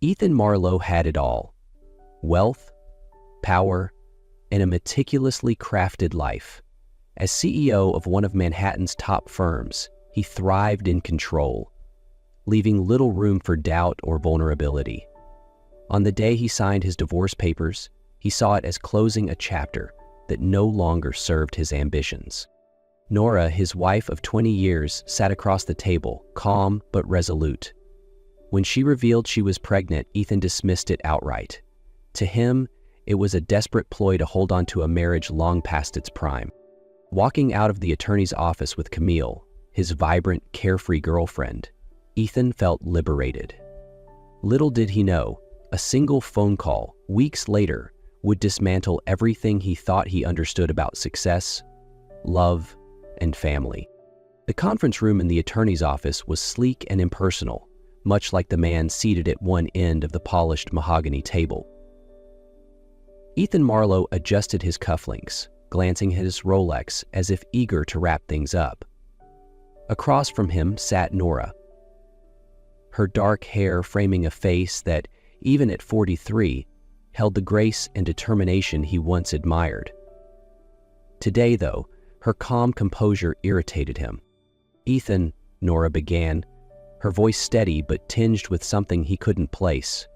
Ethan Marlowe had it all: wealth, power, and a meticulously crafted life. As CEO of one of Manhattan's top firms, he thrived in control, leaving little room for doubt or vulnerability. On the day he signed his divorce papers, he saw it as closing a chapter that no longer served his ambitions. Nora, his wife of 20 years, sat across the table, calm but resolute. When she revealed she was pregnant, Ethan dismissed it outright. To him, it was a desperate ploy to hold on to a marriage long past its prime. Walking out of the attorney's office with Camille, his vibrant, carefree girlfriend, Ethan felt liberated. Little did he know, a single phone call, weeks later, would dismantle everything he thought he understood about success, love, and family. The conference room in the attorney's office was sleek and impersonal, much like the man seated at one end of the polished mahogany table. Ethan Marlowe adjusted his cufflinks, glancing at his Rolex as if eager to wrap things up. Across from him sat Nora, her dark hair framing a face that, even at 43, held the grace and determination he once admired. Today, though, her calm composure irritated him. "Ethan," Nora began, her voice steady but tinged with something he couldn't place.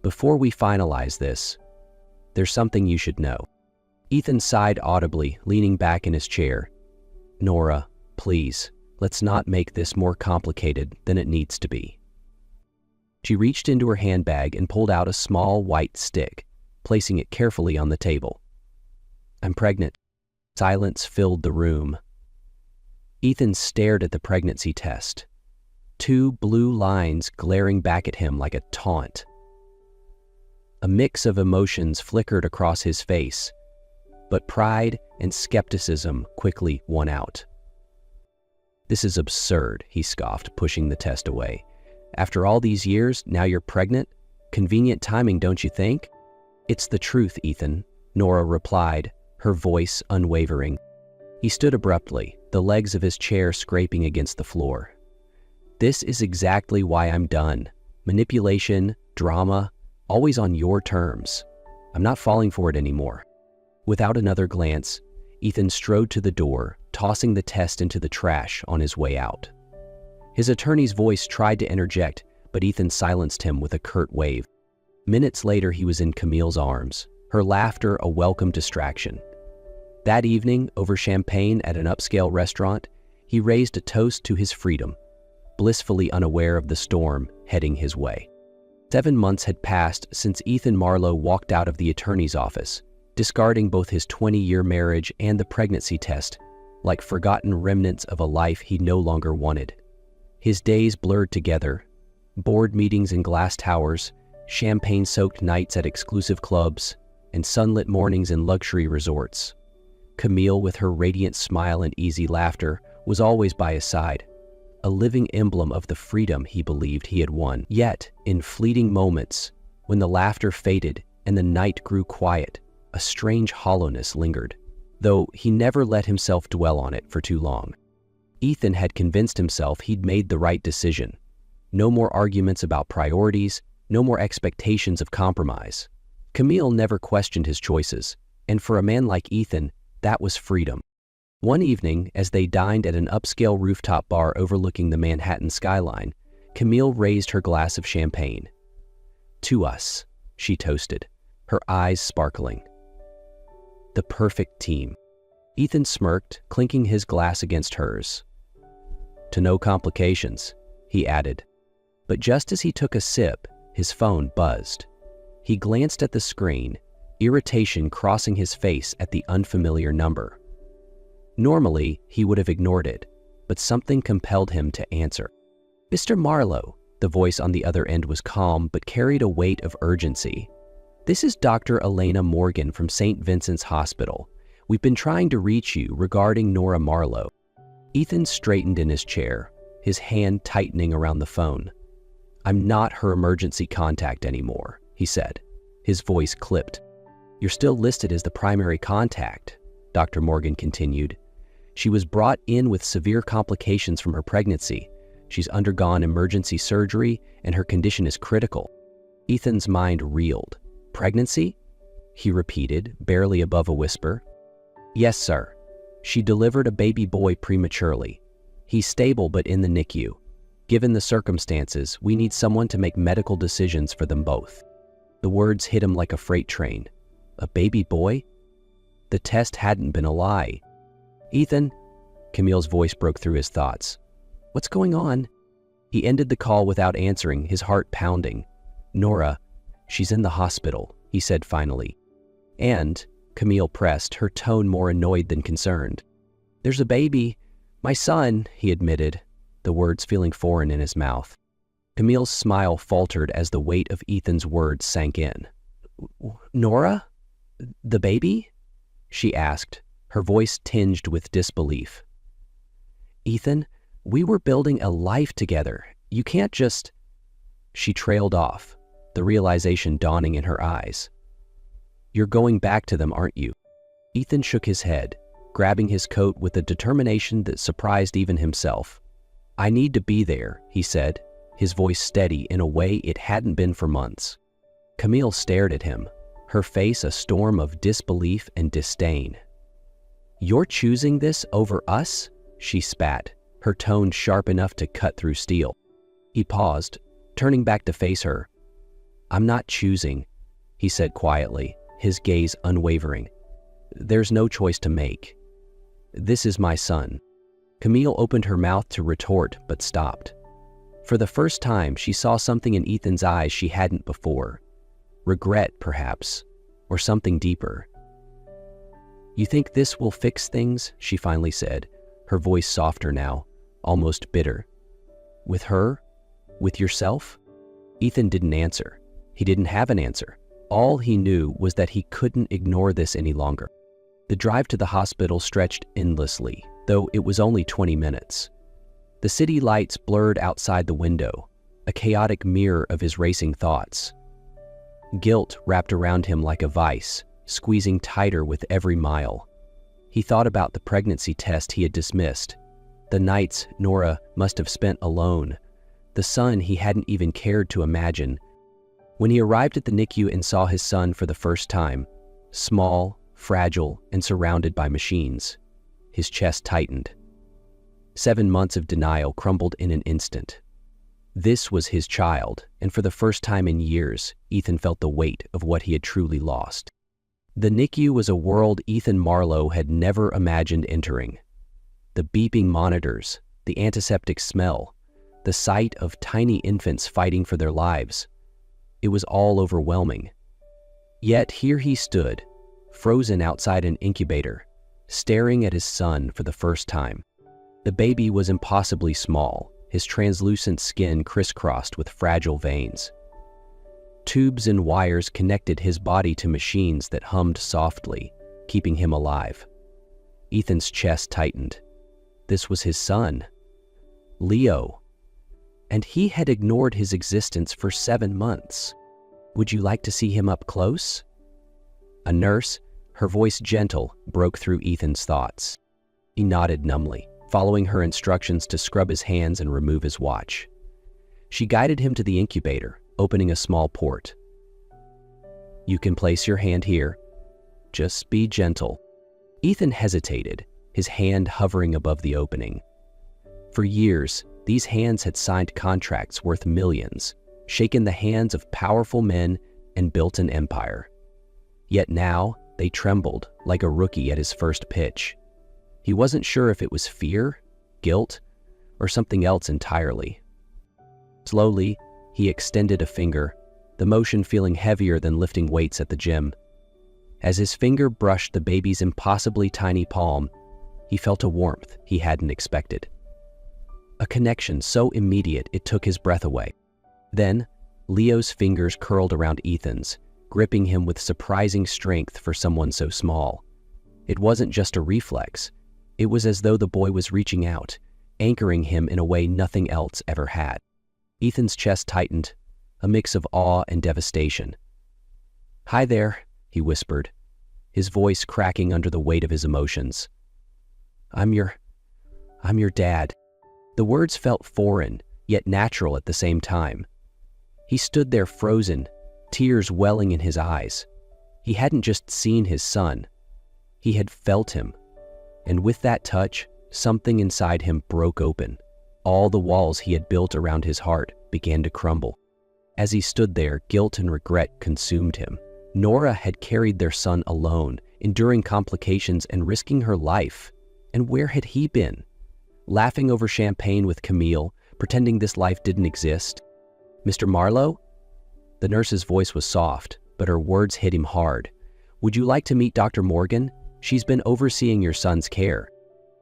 "Before we finalize this, there's something you should know." Ethan sighed audibly, leaning back in his chair. "Nora, please, let's not make this more complicated than it needs to be." She reached into her handbag and pulled out a small white stick, placing it carefully on the table. "I'm pregnant." Silence filled the room. Ethan stared at the pregnancy test, two blue lines glaring back at him like a taunt. A mix of emotions flickered across his face, but pride and skepticism quickly won out. "This is absurd," he scoffed, pushing the test away. "After all these years, now you're pregnant? Convenient timing, don't you think?" "It's the truth, Ethan," Nora replied, her voice unwavering. He stood abruptly, the legs of his chair scraping against the floor. "This is exactly why I'm done. Manipulation, drama, always on your terms. I'm not falling for it anymore." Without another glance, Ethan strode to the door, tossing the test into the trash on his way out. His attorney's voice tried to interject, but Ethan silenced him with a curt wave. Minutes later, he was in Camille's arms, her laughter a welcome distraction. That evening, over champagne at an upscale restaurant, he raised a toast to his freedom, blissfully unaware of the storm heading his way. 7 months had passed since Ethan Marlowe walked out of the attorney's office, discarding both his 20-year marriage and the pregnancy test like forgotten remnants of a life he no longer wanted. His days blurred together, board meetings in glass towers, champagne-soaked nights at exclusive clubs, and sunlit mornings in luxury resorts. Camille, with her radiant smile and easy laughter, was always by his side, a living emblem of the freedom he believed he had won. Yet, in fleeting moments, when the laughter faded and the night grew quiet, a strange hollowness lingered, though he never let himself dwell on it for too long. Ethan had convinced himself he'd made the right decision. No more arguments about priorities, no more expectations of compromise. Camille never questioned his choices, and for a man like Ethan, that was freedom. One evening, as they dined at an upscale rooftop bar overlooking the Manhattan skyline, Camille raised her glass of champagne. "To us," she toasted, her eyes sparkling. "The perfect team." Ethan smirked, clinking his glass against hers. "To no complications," he added. But just as he took a sip, his phone buzzed. He glanced at the screen, irritation crossing his face at the unfamiliar number. Normally, he would have ignored it, but something compelled him to answer. "Mr. Marlowe," the voice on the other end was calm but carried a weight of urgency. "This is Dr. Elena Morgan from St. Vincent's Hospital. We've been trying to reach you regarding Nora Marlowe." Ethan straightened in his chair, his hand tightening around the phone. "I'm not her emergency contact anymore," he said, his voice clipped. "You're still listed as the primary contact," Dr. Morgan continued. "She was brought in with severe complications from her pregnancy. She's undergone emergency surgery, and her condition is critical." Ethan's mind reeled. Pregnancy? He repeated, barely above a whisper. Yes, sir. She delivered a baby boy prematurely. He's stable but in the NICU. Given the circumstances, we need someone to make medical decisions for them both. The words hit him like a freight train. A baby boy? The test hadn't been a lie. Ethan, Camille's voice broke through his thoughts. What's going on? He ended the call without answering, his heart pounding. Nora, she's in the hospital, he said finally. And, Camille pressed, her tone more annoyed than concerned. There's a baby. My son, he admitted, the words feeling foreign in his mouth. Camille's smile faltered as the weight of Ethan's words sank in. Nora? The baby? She asked, her voice tinged with disbelief. Ethan, we were building a life together. You can't just... She trailed off, the realization dawning in her eyes. You're going back to them, aren't you? Ethan shook his head, grabbing his coat with a determination that surprised even himself. I need to be there, he said, his voice steady in a way it hadn't been for months. Camille stared at him, her face a storm of disbelief and disdain. You're choosing this over us? She spat, her tone sharp enough to cut through steel. He paused, turning back to face her. I'm not choosing, he said quietly, his gaze unwavering. There's no choice to make. This is my son. Camille opened her mouth to retort, but stopped. For the first time, she saw something in Ethan's eyes she hadn't before. Regret, perhaps, or something deeper. You think this will fix things? She finally said, her voice softer now, almost bitter. With her? With yourself? Ethan didn't answer. He didn't have an answer. All he knew was that he couldn't ignore this any longer. The drive to the hospital stretched endlessly, though it was only 20 minutes. The city lights blurred outside the window, a chaotic mirror of his racing thoughts. Guilt wrapped around him like a vice, squeezing tighter with every mile. He thought about the pregnancy test he had dismissed, the nights Nora must have spent alone, the son he hadn't even cared to imagine. When he arrived at the NICU and saw his son for the first time, small, fragile, and surrounded by machines, his chest tightened. 7 months of denial crumbled in an instant. This was his child, and for the first time in years, Ethan felt the weight of what he had truly lost. The NICU was a world Ethan Marlowe had never imagined entering. The beeping monitors, the antiseptic smell, the sight of tiny infants fighting for their lives. It was all overwhelming. Yet here he stood, frozen outside an incubator, staring at his son for the first time. The baby was impossibly small, his translucent skin crisscrossed with fragile veins. Tubes and wires connected his body to machines that hummed softly, keeping him alive. Ethan's chest tightened. This was his son, Leo, and he had ignored his existence for 7 months. Would you like to see him up close? A nurse, her voice gentle, broke through Ethan's thoughts. He nodded numbly, following her instructions to scrub his hands and remove his watch. She guided him to the incubator, opening a small port. You can place your hand here. Just be gentle. Ethan hesitated, his hand hovering above the opening. For years, these hands had signed contracts worth millions, shaken the hands of powerful men, and built an empire. Yet now, they trembled like a rookie at his first pitch. He wasn't sure if it was fear, guilt, or something else entirely. Slowly, he extended a finger, the motion feeling heavier than lifting weights at the gym. As his finger brushed the baby's impossibly tiny palm, he felt a warmth he hadn't expected. A connection so immediate it took his breath away. Then, Leo's fingers curled around Ethan's, gripping him with surprising strength for someone so small. It wasn't just a reflex. It was as though the boy was reaching out, anchoring him in a way nothing else ever had. Ethan's chest tightened, a mix of awe and devastation. "Hi there," he whispered, his voice cracking under the weight of his emotions. I'm your dad." The words felt foreign, yet natural at the same time. He stood there frozen, tears welling in his eyes. He hadn't just seen his son, he had felt him. And with that touch, something inside him broke open. All the walls he had built around his heart began to crumble. As he stood there, guilt and regret consumed him. Nora had carried their son alone, enduring complications and risking her life. And where had he been? Laughing over champagne with Camille, pretending this life didn't exist? "Mr. Marlowe?" The nurse's voice was soft, but her words hit him hard. "Would you like to meet Dr. Morgan? She's been overseeing your son's care."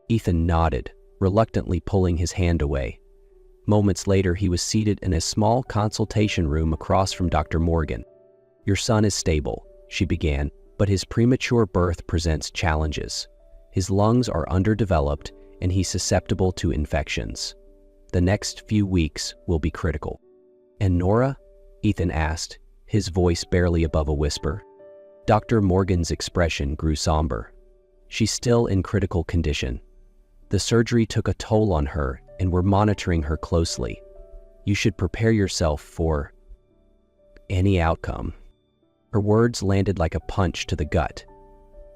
Ethan nodded, reluctantly pulling his hand away. Moments later, he was seated in a small consultation room across from Dr. Morgan. "Your son is stable," she began, "but his premature birth presents challenges. His lungs are underdeveloped and he's susceptible to infections. The next few weeks will be critical." "And Nora?" Ethan asked, his voice barely above a whisper. Dr. Morgan's expression grew somber. "She's still in critical condition. The surgery took a toll on her and we're monitoring her closely. You should prepare yourself for any outcome." Her words landed like a punch to the gut.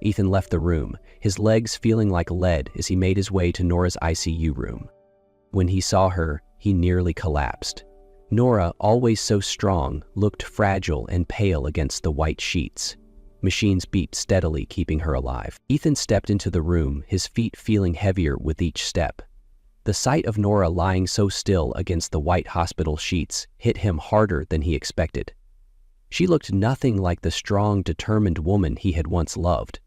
Ethan left the room, his legs feeling like lead as he made his way to Nora's ICU room. When he saw her, he nearly collapsed. Nora, always so strong, looked fragile and pale against the white sheets. Machines beeped steadily, keeping her alive. Ethan stepped into the room, his feet feeling heavier with each step. The sight of Nora lying so still against the white hospital sheets hit him harder than he expected. She looked nothing like the strong, determined woman he had once loved.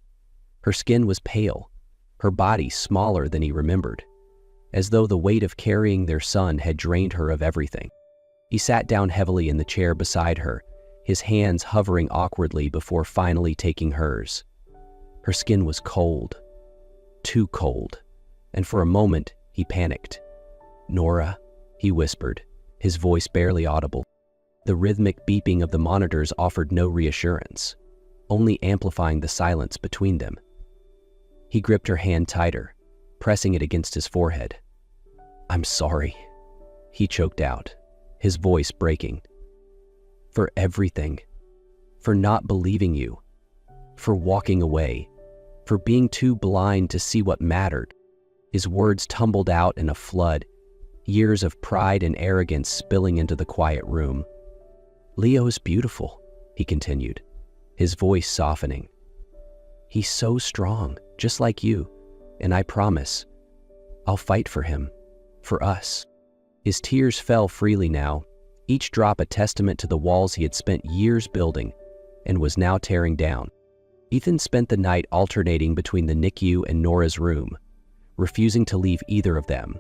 Her skin was pale, her body smaller than he remembered, as though the weight of carrying their son had drained her of everything. He sat down heavily in the chair beside her, his hands hovering awkwardly before finally taking hers. Her skin was cold, too cold, and for a moment he panicked. "Nora," he whispered, his voice barely audible. The rhythmic beeping of the monitors offered no reassurance, only amplifying the silence between them. He gripped her hand tighter, pressing it against his forehead. "I'm sorry," he choked out, his voice breaking. "For everything. For not believing you. For walking away. For being too blind to see what mattered." His words tumbled out in a flood, years of pride and arrogance spilling into the quiet room. "Leo is beautiful," he continued, his voice softening. "He's so strong, just like you, and I promise, I'll fight for him, for us." His tears fell freely now, each drop a testament to the walls he had spent years building and was now tearing down. Ethan spent the night alternating between the NICU and Nora's room, refusing to leave either of them.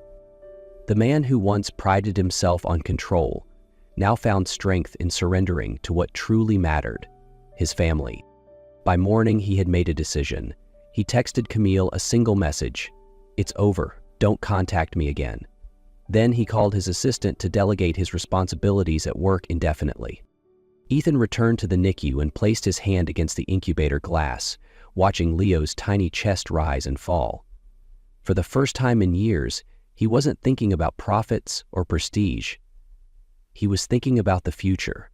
The man who once prided himself on control now found strength in surrendering to what truly mattered, his family. By morning, he had made a decision. He texted Camille a single message: "It's over, don't contact me again." Then he called his assistant to delegate his responsibilities at work indefinitely. Ethan returned to the NICU and placed his hand against the incubator glass, watching Leo's tiny chest rise and fall. For the first time in years, he wasn't thinking about profits or prestige. He was thinking about the future.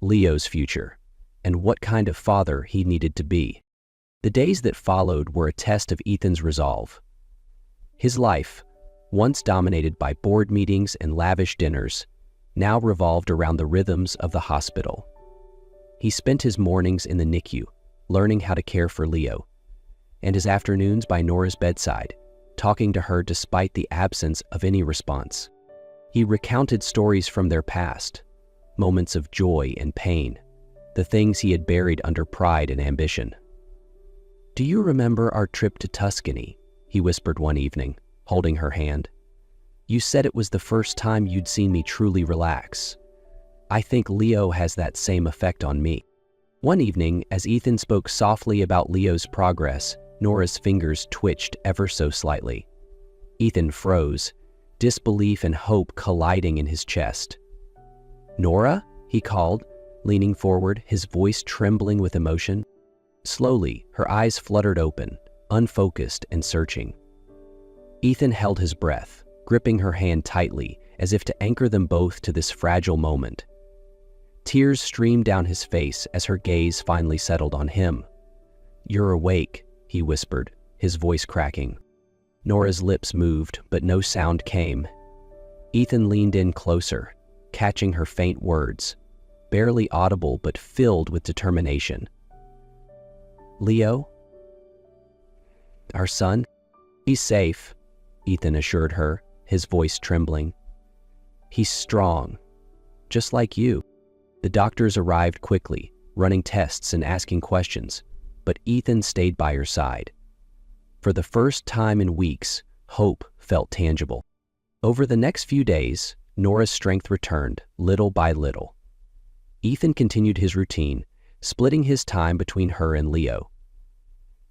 Leo's future, and what kind of father he needed to be. The days that followed were a test of Ethan's resolve. His life, once dominated by board meetings and lavish dinners, now revolved around the rhythms of the hospital. He spent his mornings in the NICU, learning how to care for Leo, and his afternoons by Nora's bedside, talking to her despite the absence of any response. He recounted stories from their past, moments of joy and pain, the things he had buried under pride and ambition. "Do you remember our trip to Tuscany?" he whispered one evening, holding her hand. "You said it was the first time you'd seen me truly relax. I think Leo has that same effect on me." One evening, as Ethan spoke softly about Leo's progress, Nora's fingers twitched ever so slightly. Ethan froze, disbelief and hope colliding in his chest. "Nora?" he called, leaning forward, his voice trembling with emotion. Slowly, her eyes fluttered open, unfocused and searching. Ethan held his breath, gripping her hand tightly, as if to anchor them both to this fragile moment. Tears streamed down his face as her gaze finally settled on him. "You're awake," he whispered, his voice cracking. Nora's lips moved, but no sound came. Ethan leaned in closer, catching her faint words, barely audible but filled with determination. "Leo? Our son? He's safe," Ethan assured her, his voice trembling. "He's strong, just like you." The doctors arrived quickly, running tests and asking questions, but Ethan stayed by her side. For the first time in weeks, hope felt tangible. Over the next few days, Nora's strength returned, little by little. Ethan continued his routine, splitting his time between her and Leo.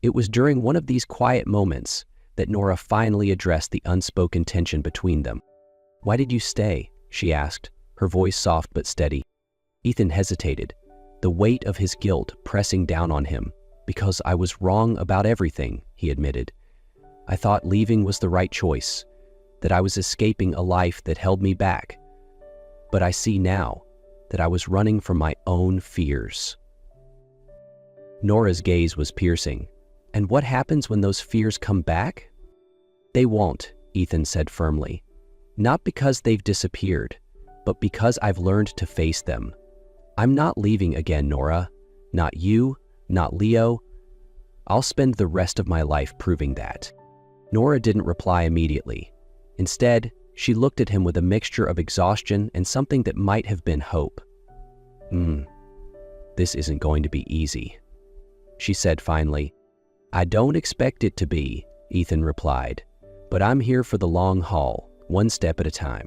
It was during one of these quiet moments that Nora finally addressed the unspoken tension between them. "Why did you stay?" she asked, her voice soft but steady. Ethan hesitated, the weight of his guilt pressing down on him. "Because I was wrong about everything," he admitted. "I thought leaving was the right choice, that I was escaping a life that held me back. But I see now that I was running from my own fears." Nora's gaze was piercing. "And what happens when those fears come back?" "They won't," Ethan said firmly. "Not because they've disappeared, but because I've learned to face them. I'm not leaving again, Nora. Not you, not Leo. I'll spend the rest of my life proving that." Nora didn't reply immediately. Instead, she looked at him with a mixture of exhaustion and something that might have been hope. This isn't going to be easy," she said finally. "I don't expect it to be," Ethan replied, "but I'm here for the long haul, one step at a time."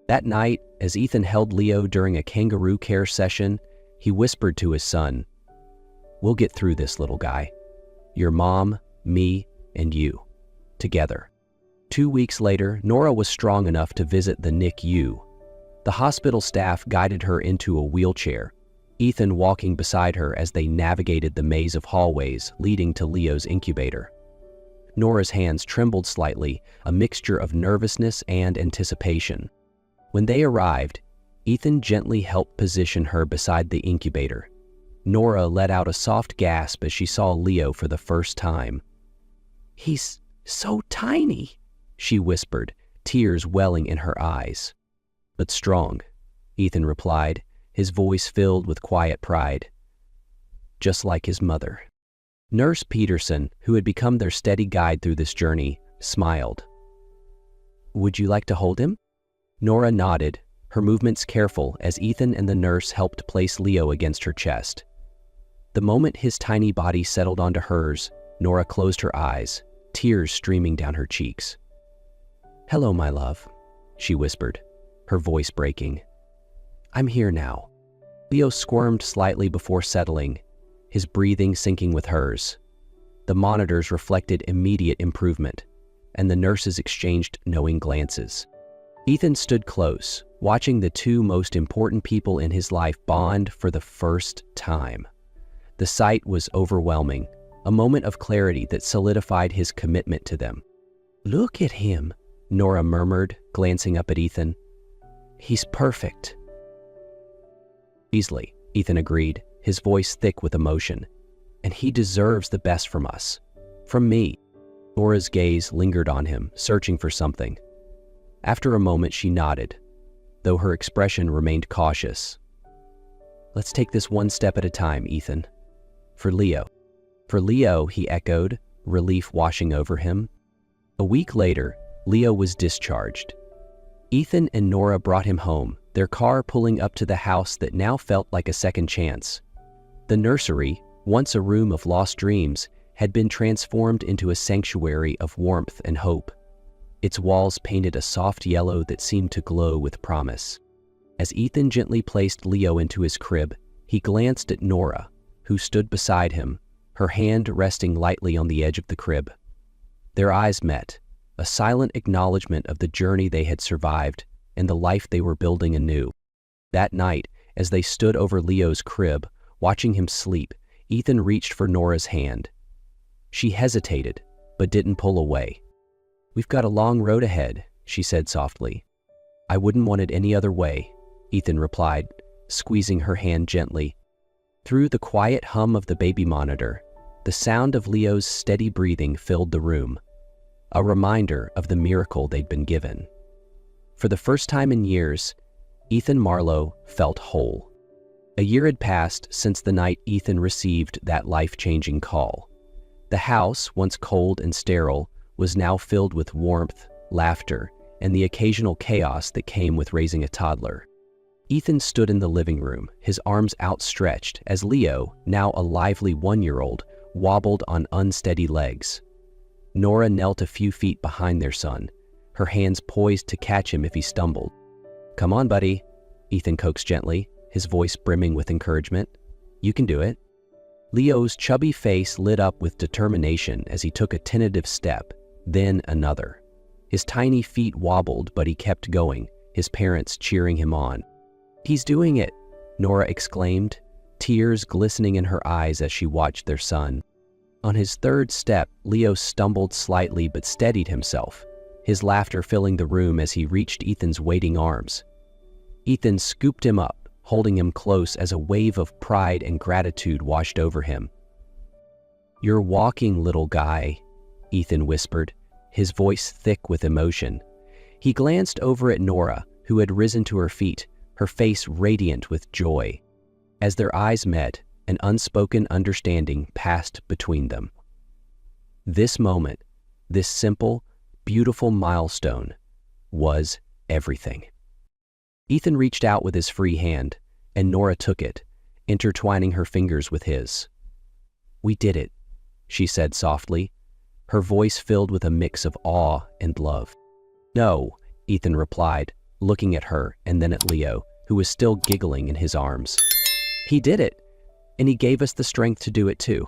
That night, as Ethan held Leo during a kangaroo care session, he whispered to his son, "We'll get through this, little guy. Your mom, me, and you. Together." 2 weeks later, Nora was strong enough to visit the NICU. The hospital staff guided her into a wheelchair, Ethan walking beside her as they navigated the maze of hallways leading to Leo's incubator. Nora's hands trembled slightly, a mixture of nervousness and anticipation. When they arrived, Ethan gently helped position her beside the incubator. Nora let out a soft gasp as she saw Leo for the first time. "He's so tiny," she whispered, tears welling in her eyes. "But strong," Ethan replied, his voice filled with quiet pride. "Just like his mother." Nurse Peterson, who had become their steady guide through this journey, smiled. "Would you like to hold him?" Nora nodded, her movements careful as Ethan and the nurse helped place Leo against her chest. The moment his tiny body settled onto hers, Nora closed her eyes, tears streaming down her cheeks. "Hello, my love," she whispered, her voice breaking. "I'm here now." Leo squirmed slightly before settling, his breathing syncing with hers. The monitors reflected immediate improvement, and the nurses exchanged knowing glances. Ethan stood close, watching the two most important people in his life bond for the first time. The sight was overwhelming, a moment of clarity that solidified his commitment to them. "Look at him," Nora murmured, glancing up at Ethan. "He's perfect." "Easily," Ethan agreed, his voice thick with emotion. "And he deserves the best from us. From me." Nora's gaze lingered on him, searching for something. After a moment, she nodded, though her expression remained cautious. "Let's take this one step at a time, Ethan. For Leo." "For Leo," he echoed, relief washing over him. A week later, Leo was discharged. Ethan and Nora brought him home, their car pulling up to the house that now felt like a second chance. The nursery, once a room of lost dreams, had been transformed into a sanctuary of warmth and hope. Its walls painted a soft yellow that seemed to glow with promise. As Ethan gently placed Leo into his crib, he glanced at Nora, who stood beside him, her hand resting lightly on the edge of the crib. Their eyes met, a silent acknowledgement of the journey they had survived and the life they were building anew. That night, as they stood over Leo's crib, watching him sleep, Ethan reached for Nora's hand. She hesitated, but didn't pull away. "We've got a long road ahead," she said softly. "I wouldn't want it any other way," Ethan replied, squeezing her hand gently. Through the quiet hum of the baby monitor, the sound of Leo's steady breathing filled the room, a reminder of the miracle they'd been given. For the first time in years, Ethan Marlowe felt whole. A year had passed since the night Ethan received that life-changing call. The house, once cold and sterile, was now filled with warmth, laughter, and the occasional chaos that came with raising a toddler. Ethan stood in the living room, his arms outstretched, as Leo, now a lively 1-year-old, wobbled on unsteady legs. Nora knelt a few feet behind their son, her hands poised to catch him if he stumbled. "Come on, buddy," Ethan coaxed gently, his voice brimming with encouragement. "You can do it." Leo's chubby face lit up with determination as he took a tentative step, then another. His tiny feet wobbled, but he kept going, his parents cheering him on. "He's doing it," Nora exclaimed, tears glistening in her eyes as she watched their son. On his third step, Leo stumbled slightly but steadied himself, his laughter filling the room as he reached Ethan's waiting arms. Ethan scooped him up, holding him close as a wave of pride and gratitude washed over him. "You're walking, little guy," Ethan whispered, his voice thick with emotion. He glanced over at Nora, who had risen to her feet, her face radiant with joy. As their eyes met, an unspoken understanding passed between them. This moment, this simple, beautiful milestone, was everything. Ethan reached out with his free hand, and Nora took it, intertwining her fingers with his. "We did it," she said softly, her voice filled with a mix of awe and love. "No," Ethan replied, looking at her and then at Leo, who was still giggling in his arms. "He did it, and he gave us the strength to do it too."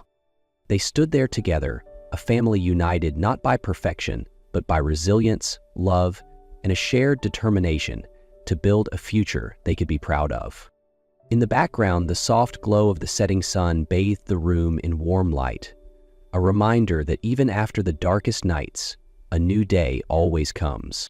They stood there together, a family united not by perfection, but by resilience, love, and a shared determination to build a future they could be proud of. In the background, the soft glow of the setting sun bathed the room in warm light, a reminder that even after the darkest nights, a new day always comes.